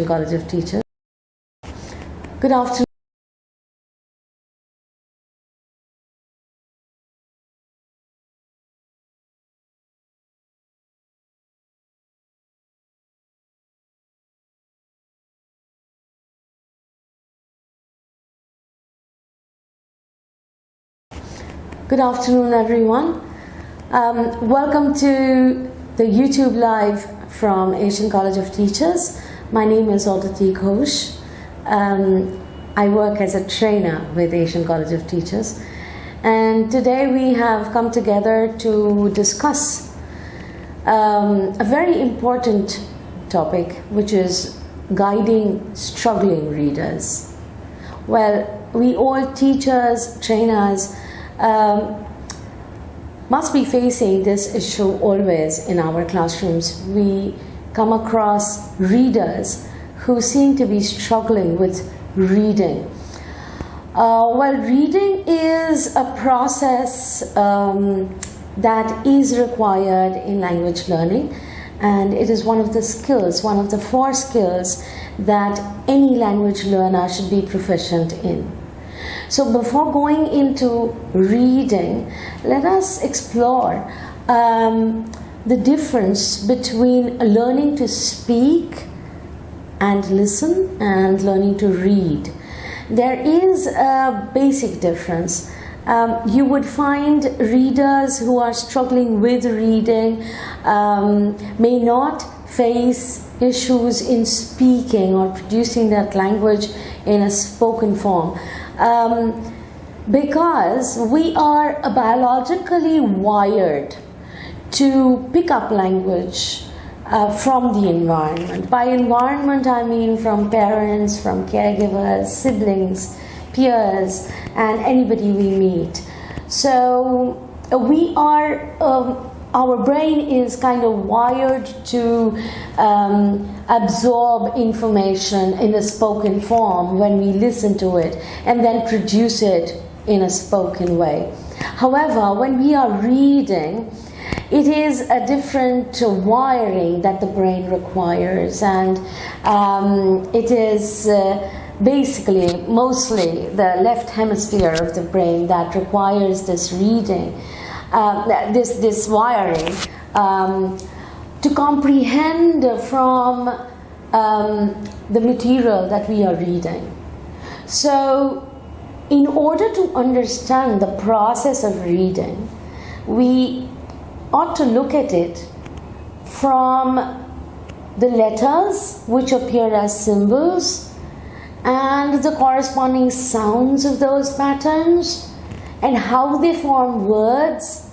College of Teachers. Good afternoon. Good afternoon, everyone. Welcome to the YouTube Live from Asian College of Teachers. My name is Aditi Ghosh. I work as a trainer with Asian College of Teachers. And today we have come together to discuss a very important topic, which is guiding struggling readers. Well, we all teachers, trainers, must be facing this issue always in our classrooms. We come across readers who seem to be struggling with reading. Well, reading is a process that is required in language learning, and it is one of the skills, one of the 4 skills that any language learner should be proficient in. So before going into reading, let us explore the difference between learning to speak and listen and learning to read. There is a basic difference. You would find readers who are struggling with reading may not face issues in speaking or producing that language in a spoken form. Because we are biologically wired to pick up language from the environment. By environment, I mean from parents, from caregivers, siblings, peers, and anybody we meet. So we are, our brain is kind of wired to absorb information in a spoken form when we listen to it and then produce it in a spoken way. However, when we are reading, it is a different wiring that the brain requires, and it is basically mostly the left hemisphere of the brain that requires this reading, this wiring to comprehend from the material that we are reading. So in order to understand the process of reading, we ought to look at it from the letters which appear as symbols and the corresponding sounds of those patterns and how they form words,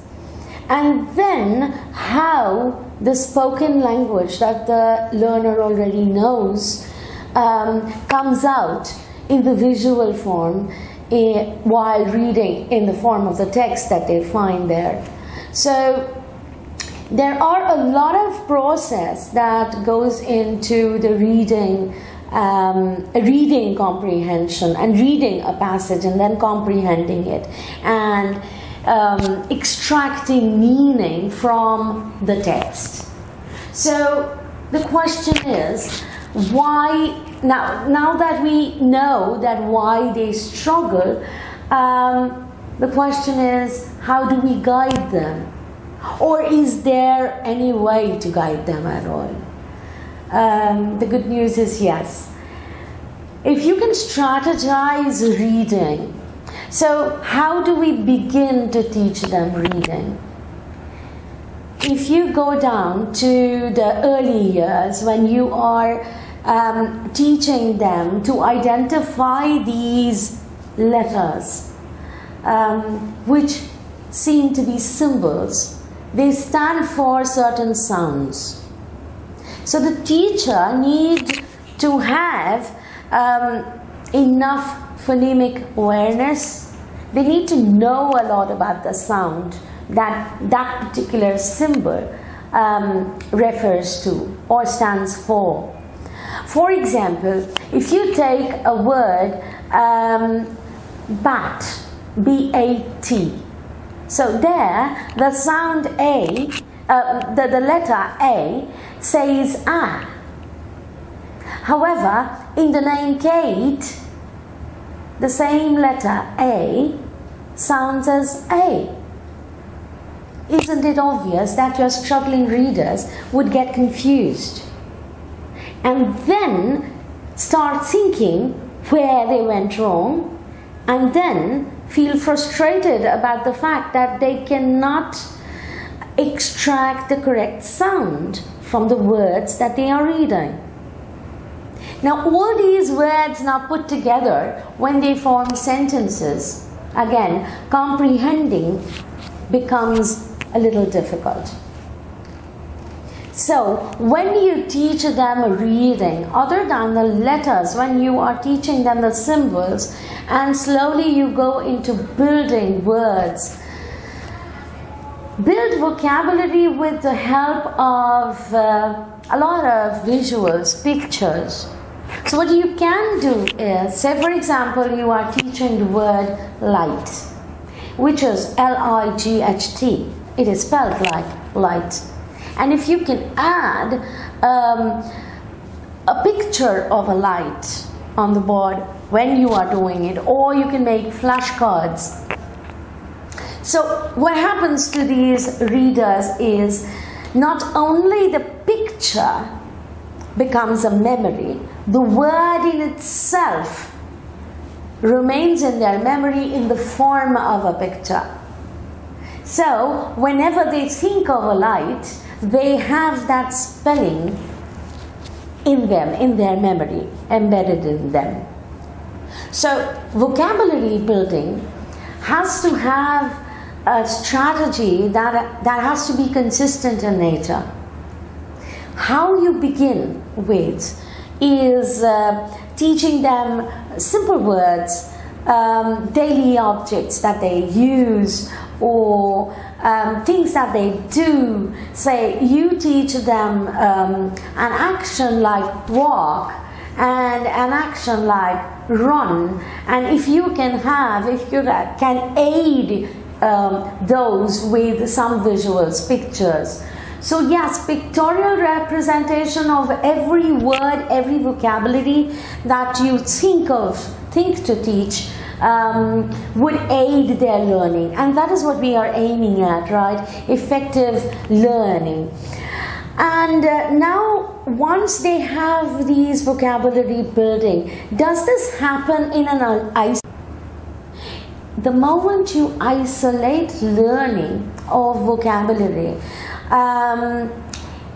and then how the spoken language that the learner already knows comes out in the visual form while reading in the form of the text that they find there. So there are a lot of process that goes into the reading comprehension and reading a passage and then comprehending it and extracting meaning from the text. So the question is, why now that we know that why they struggle, the question is, how do we guide them? Or is there any way to guide them at all? The good news is yes. If you can strategize reading, so how do we begin to teach them reading? If you go down to the early years when you are teaching them to identify these letters, which seem to be symbols, they stand for certain sounds. So the teacher needs to have enough phonemic awareness. They need to know a lot about the sound that that particular symbol refers to or stands for. For example, if you take a word bat, B-A-T, so there the sound A, the letter A says ah. However, in the name Kate, the same letter A sounds as A. Isn't it obvious that your struggling readers would get confused and then start thinking where they went wrong, and then feel frustrated about the fact that they cannot extract the correct sound from the words that they are reading? Now, all these words now put together, when they form sentences, again, comprehending becomes a little difficult. So, when you teach them reading, other than the letters, when you are teaching them the symbols, and slowly you go into building words, build vocabulary with the help of a lot of visuals, pictures. So what you can do is, say for example, you are teaching the word light, which is L-I-G-H-T. It is spelled like light. And if you can add a picture of a light on the board when you are doing it, or you can make flashcards. So what happens to these readers is not only the picture becomes a memory, the word in itself remains in their memory in the form of a picture. So whenever they think of a light, they have that spelling in them, in their memory, embedded in them. So vocabulary building has to have a strategy that has to be consistent in nature. How you begin with is teaching them simple words, daily objects that they use, or things that they do. Say you teach them an action like walk and an action like run, and if you can aid those with some visuals, pictures. So yes, pictorial representation of every word, every vocabulary that you think to teach would aid their learning, and that is what we are aiming at, right? Effective learning. And now, once they have these vocabulary building, does this happen in an isolation? The moment you isolate learning of vocabulary,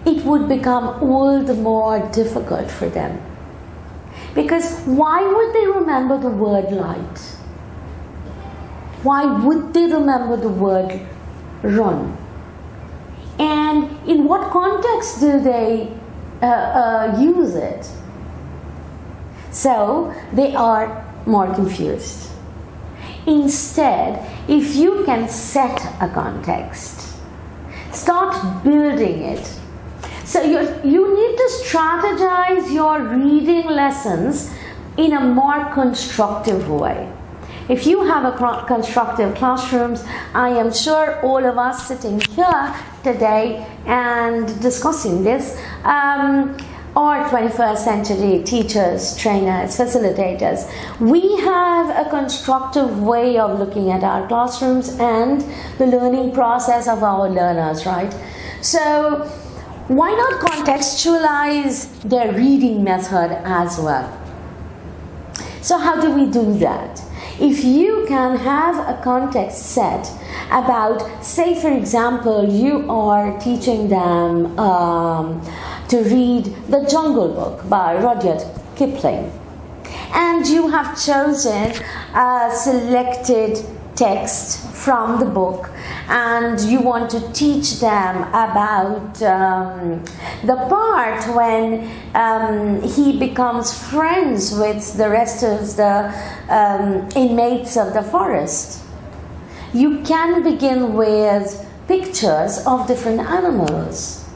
it would become all the more difficult for them. Because why would they remember the word light? Why would they remember the word run? And in what context do they use it? So they are more confused. Instead, if you can set a context, start building it. So you need to strategize your reading lessons in a more constructive way. If you have a constructive classrooms, I am sure all of us sitting here today and discussing this are 21st century teachers, trainers, facilitators. We have a constructive way of looking at our classrooms and the learning process of our learners, right? So why not contextualize their reading method as well? So how do we do that? If you can have a context set about, say for example, you are teaching them to read The Jungle Book by Rudyard Kipling, and you have chosen a selected text from the book, and you want to teach them about the part when he becomes friends with the rest of the inmates of the forest. You can begin with pictures of different animals,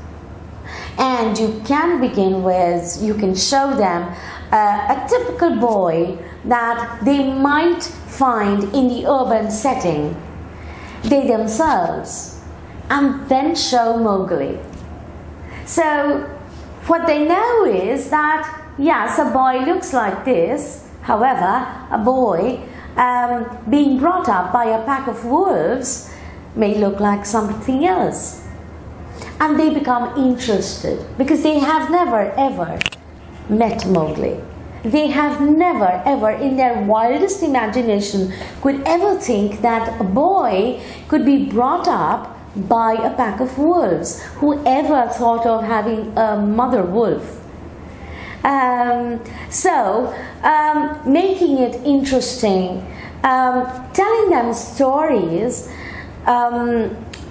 and you can begin with, you can show them a typical boy that they might find in the urban setting, they themselves, and then show Mowgli. So what they know is that yes, a boy looks like this. However, a boy being brought up by a pack of wolves may look like something else. And they become interested because they have never ever met Mowgli. They have never ever in their wildest imagination could ever think that a boy could be brought up by a pack of wolves. Whoever thought of having a mother wolf? Making it interesting, telling them stories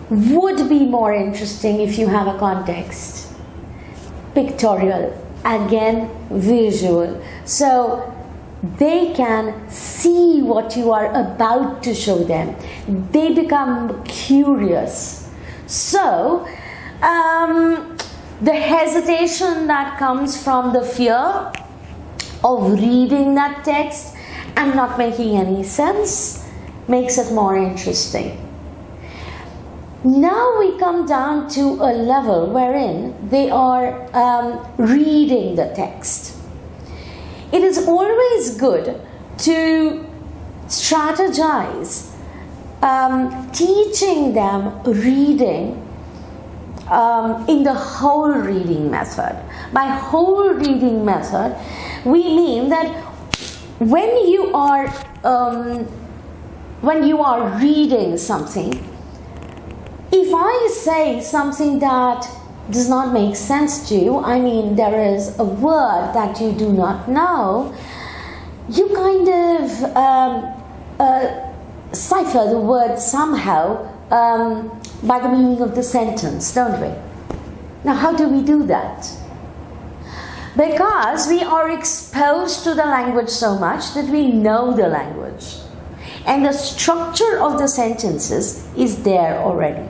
would be more interesting if you have a context. Pictorial, again visual, so they can see what you are about to show them. They become curious. So the hesitation that comes from the fear of reading that text and not making any sense makes it more interesting. Now we come down to a level wherein they are reading the text. It is always good to strategize, teaching them reading in the whole reading method. By whole reading method, we mean that when you are reading something, if I say something that does not make sense to you, I mean there is a word that you do not know, you kind of cipher the word somehow by the meaning of the sentence, don't we? Now, how do we do that? Because we are exposed to the language so much that we know the language. And the structure of the sentences is there already.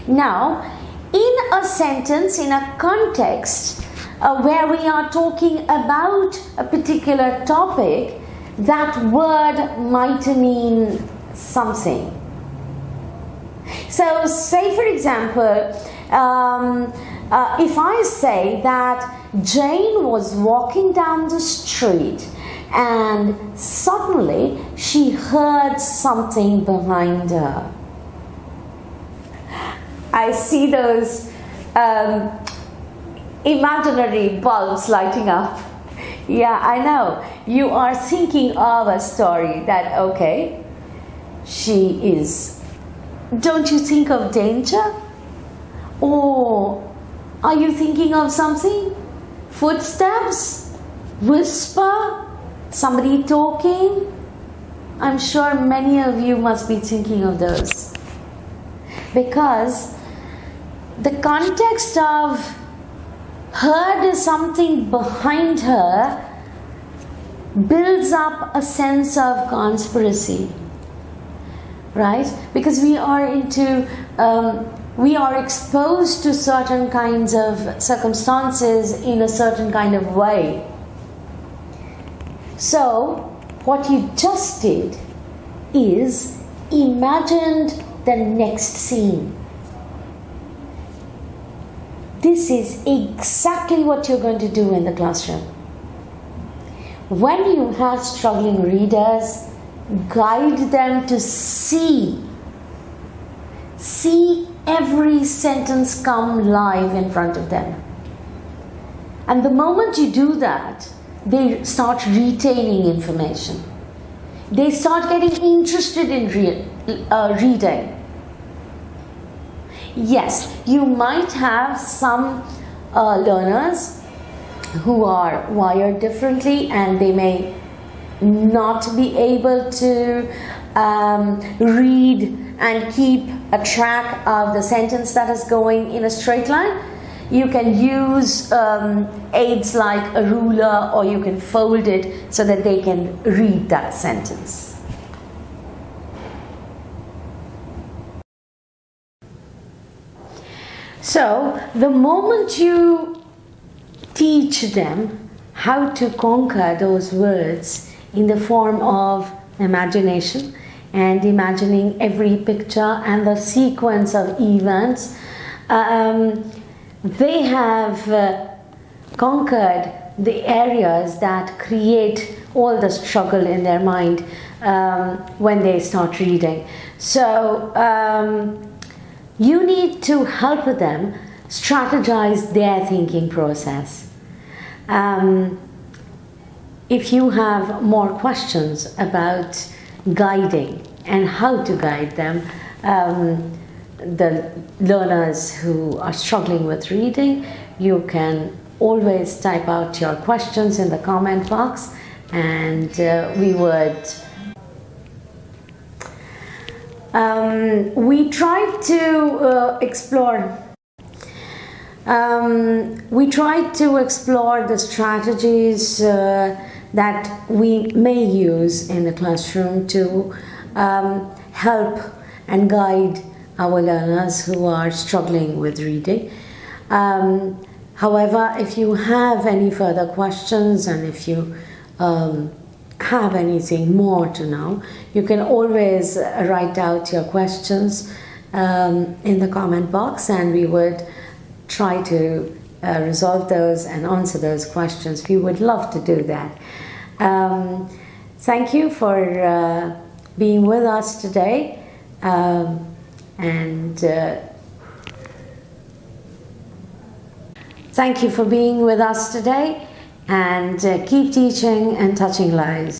Now, in a sentence, in a context where we are talking about a particular topic, that word might mean something. So, say for example, if I say that Jane was walking down the street and suddenly she heard something behind her. I see those imaginary bulbs lighting up. Yeah, I know. You are thinking of a story that, okay, she is. Don't you think of danger? Or are you thinking of something? Footsteps? Whisper? Somebody talking? I'm sure many of you must be thinking of those. Because the context of heard something behind her builds up a sense of conspiracy, right? Because we are exposed to certain kinds of circumstances in a certain kind of way. So what you just did is imagined the next scene. This is exactly what you're going to do in the classroom. When you have struggling readers, guide them to see every sentence come live in front of them. And the moment you do that, they start retaining information. They start getting interested in reading. Yes, you might have some learners who are wired differently and they may not be able to read and keep a track of the sentence that is going in a straight line. You can use aids like a ruler, or you can fold it so that they can read that sentence. So, the moment you teach them how to conquer those words in the form of imagination and imagining every picture and the sequence of events, they have conquered the areas that create all the struggle in their mind when they start reading. So you need to help them strategize their thinking process. If you have more questions about guiding and how to guide them, the learners who are struggling with reading, you can always type out your questions in the comment box, and we would we try to explore the strategies that we may use in the classroom to help and guide our learners who are struggling with reading. However, if you have any further questions, and if you have anything more to know, you can always write out your questions in the comment box, and we would try to resolve those and answer those questions. We would love to do that. Thank you for being with us today, and thank you for being with us today, and keep teaching and touching lives.